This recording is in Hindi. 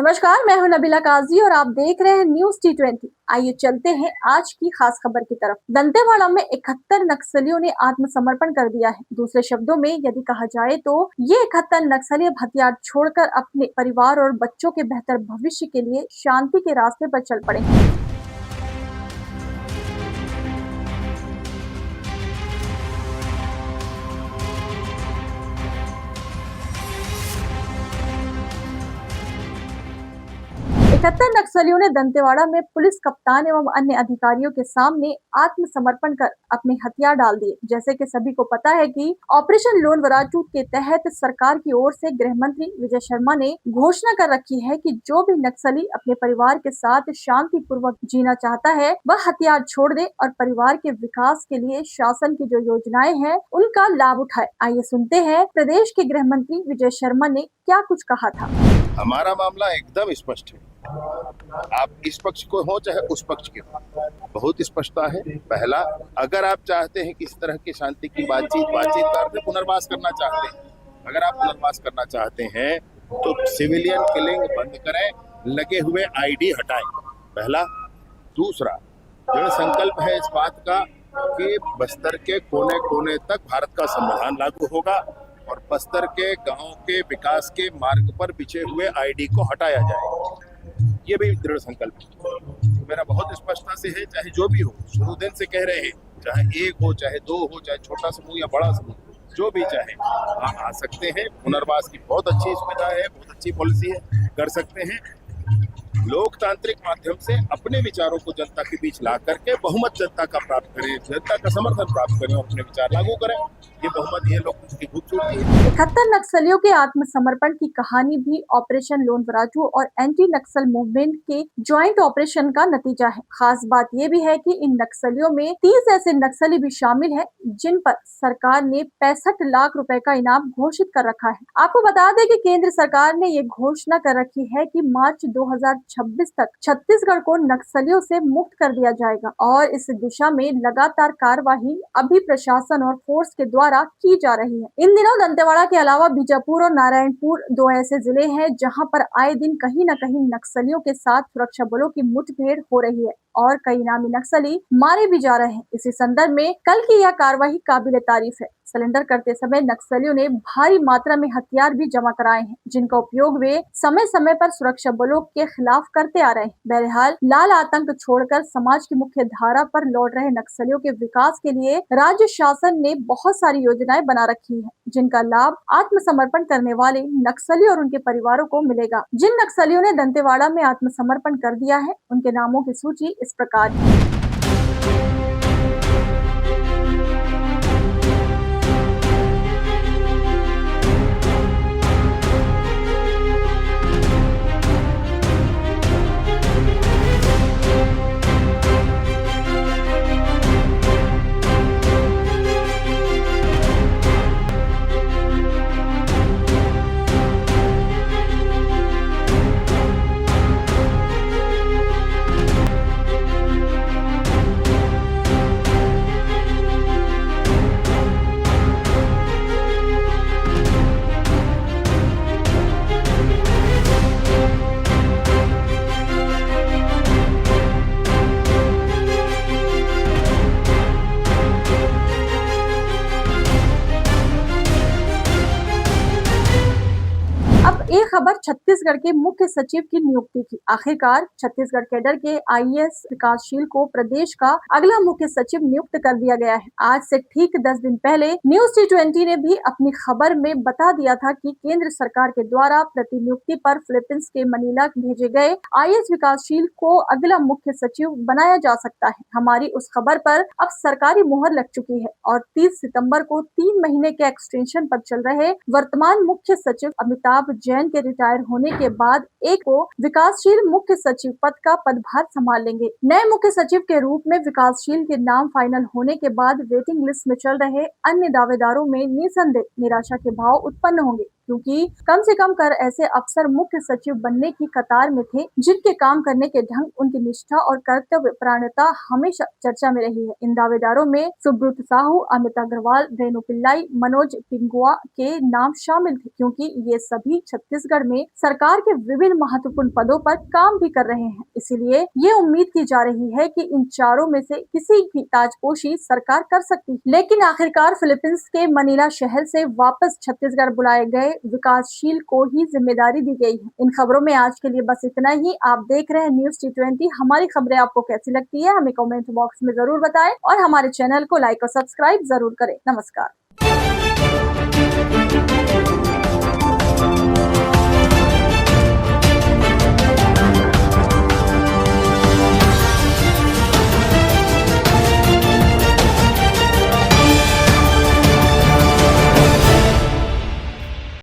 नमस्कार, मैं हूं नबीला काजी और आप देख रहे हैं न्यूज T20। आइए चलते हैं आज की खास खबर की तरफ। दंतेवाड़ा में 71 नक्सलियों ने आत्मसमर्पण कर दिया है। दूसरे शब्दों में यदि कहा जाए तो ये 71 नक्सली अब हथियार छोड़कर अपने परिवार और बच्चों के बेहतर भविष्य के लिए शांति के रास्ते पर चल पड़े हैं। 71 नक्सलियों ने दंतेवाड़ा में पुलिस कप्तान एवं अन्य अधिकारियों के सामने आत्मसमर्पण कर अपने हथियार डाल दिए। जैसे कि सभी को पता है कि ऑपरेशन लोन वराचू के तहत सरकार की ओर से गृह मंत्री विजय शर्मा ने घोषणा कर रखी है कि जो भी नक्सली अपने परिवार के साथ शांति पूर्वक जीना चाहता है वह हथियार छोड़ दे और परिवार के विकास के लिए शासन की जो योजनाएं हैं उनका लाभ उठाए। आइए सुनते हैं प्रदेश के गृह मंत्री विजय शर्मा ने क्या कुछ कहा था। हमारा मामला एकदम स्पष्ट है। आप इस पक्ष को हो चाहे उस पक्ष के हो, बहुत स्पष्टता है। पहला, अगर आप चाहते हैं कि इस तरह की शांति की बातचीत का अर्थ पुनर्वास करना चाहते हैं, अगर आप पुनर्वास करना चाहते हैं तो सिविलियन किलिंग बंद करें, लगे हुए आईडी हटाएं। पहला। दूसरा, दृढ़ संकल्प है इस बात का कि बस्तर के कोने कोने तक भारत का संविधान लागू होगा और बस्तर के गांव के विकास के मार्ग पर बिछे हुए आईडी को हटाया जाएगा। ये भी दृढ़ संकल्प है। मेरा बहुत स्पष्टता से है, चाहे जो भी हो, शुरू दिन से कह रहे हैं, चाहे एक हो, चाहे दो हो, चाहे छोटा समूह या बड़ा समूह, जो भी चाहे आ सकते हैं। पुनर्वास की बहुत अच्छी सुविधा है, बहुत अच्छी पॉलिसी है, कर सकते हैं। लोकतांत्रिक माध्यम से अपने विचारों को जनता के बीच ला करके बहुमत जनता का प्राप्त करें, जनता का समर्थन प्राप्त करें और अपने विचार लागू करें। ये बहुमत ये लोग की खूबसूरती है। 71 नक्सलियों के आत्मसमर्पण की कहानी भी ऑपरेशन लोन वराचू और एंटी नक्सल मूवमेंट के ज्वाइंट ऑपरेशन का नतीजा है। खास बात ये भी है कि इन नक्सलियों में 30 ऐसे नक्सली भी शामिल हैं जिन पर सरकार ने 65 लाख रुपए का इनाम घोषित कर रखा है। आपको बता दें कि केंद्र सरकार ने ये घोषणा कर रखी है कि मार्च 2026 तक छत्तीसगढ़ को नक्सलियों से मुक्त कर दिया जाएगा और इस दिशा में लगातार कार्यवाही अभी प्रशासन और फोर्स के द्वारा की जा रही है। इन दिनों दंतेवाड़ा के अलावा बीजापुर और नारायणपुर दो ऐसे जिले हैं जहां पर आए दिन कहीं न कहीं नक्सलियों के साथ सुरक्षा बलों की मुठभेड़ हो रही है और कई नामी नक्सली मारे भी जा रहे हैं। इसी संदर्भ में कल की यह कार्रवाई काबिले तारीफ है। सरेंडर करते समय नक्सलियों ने भारी मात्रा में हथियार भी जमा कराए हैं जिनका उपयोग वे समय समय पर सुरक्षा बलों के खिलाफ करते आ रहे हैं। बहरहाल लाल आतंक छोड़कर समाज की मुख्य धारा पर लौट रहे नक्सलियों के विकास के लिए राज्य शासन ने बहुत सारी योजनाएं बना रखी है जिनका लाभ आत्मसमर्पण करने वाले नक्सली और उनके परिवारों को मिलेगा। जिन नक्सलियों ने दंतेवाड़ा में आत्मसमर्पण कर दिया है उनके नामों की सूची इस प्रकार है। एक खबर छत्तीसगढ़ के मुख्य सचिव की नियुक्ति की। आखिरकार छत्तीसगढ़ कैडर के आईएएस विकासशील को प्रदेश का अगला मुख्य सचिव नियुक्त कर दिया गया है। आज से ठीक 10 दिन पहले न्यूज T20 ने भी अपनी खबर में बता दिया था कि केंद्र सरकार के द्वारा प्रतिनियुक्ति पर फिलीपींस के मनीला भेजे गए आईएएस विकासशील को अगला मुख्य सचिव बनाया जा सकता है। हमारी उस खबर पर अब सरकारी मुहर लग चुकी है और 30 सितंबर को 3 महीने के एक्सटेंशन पर चल रहे वर्तमान मुख्य सचिव अमिताभ जैन के रिटायर होने के बाद एक को विकासशील मुख्य सचिव पद का पदभार संभाल लेंगे। नए मुख्य सचिव के रूप में विकासशील के नाम फाइनल होने के बाद वेटिंग लिस्ट में चल रहे अन्य दावेदारों में निसंदेह निराशा के भाव उत्पन्न होंगे। क्योंकि कम से कम कर ऐसे अफसर मुख्य सचिव बनने की कतार में थे जिनके काम करने के ढंग, उनकी निष्ठा और कर्तव्य परायणता हमेशा चर्चा में रही है। इन दावेदारों में सुब्रत साहू, अमित अग्रवाल, रेणु पिल्लाई, मनोज पिंगुआ के नाम शामिल थे, क्योंकि ये सभी छत्तीसगढ़ में सरकार के विभिन्न महत्वपूर्ण पदों पर काम भी कर रहे हैं। इसीलिए ये उम्मीद की जा रही है कि इन चारों में से किसी की ताजपोशी सरकार कर सकती है। लेकिन आखिरकार फिलीपींस के मनीला शहर से वापस छत्तीसगढ़ बुलाए गए विकासशील को ही जिम्मेदारी दी गई है। इन खबरों में आज के लिए बस इतना ही। आप देख रहे हैं न्यूज़ T20। हमारी खबरें आपको कैसी लगती है हमें कमेंट बॉक्स में जरूर बताएं और हमारे चैनल को लाइक और सब्सक्राइब जरूर करें। नमस्कार।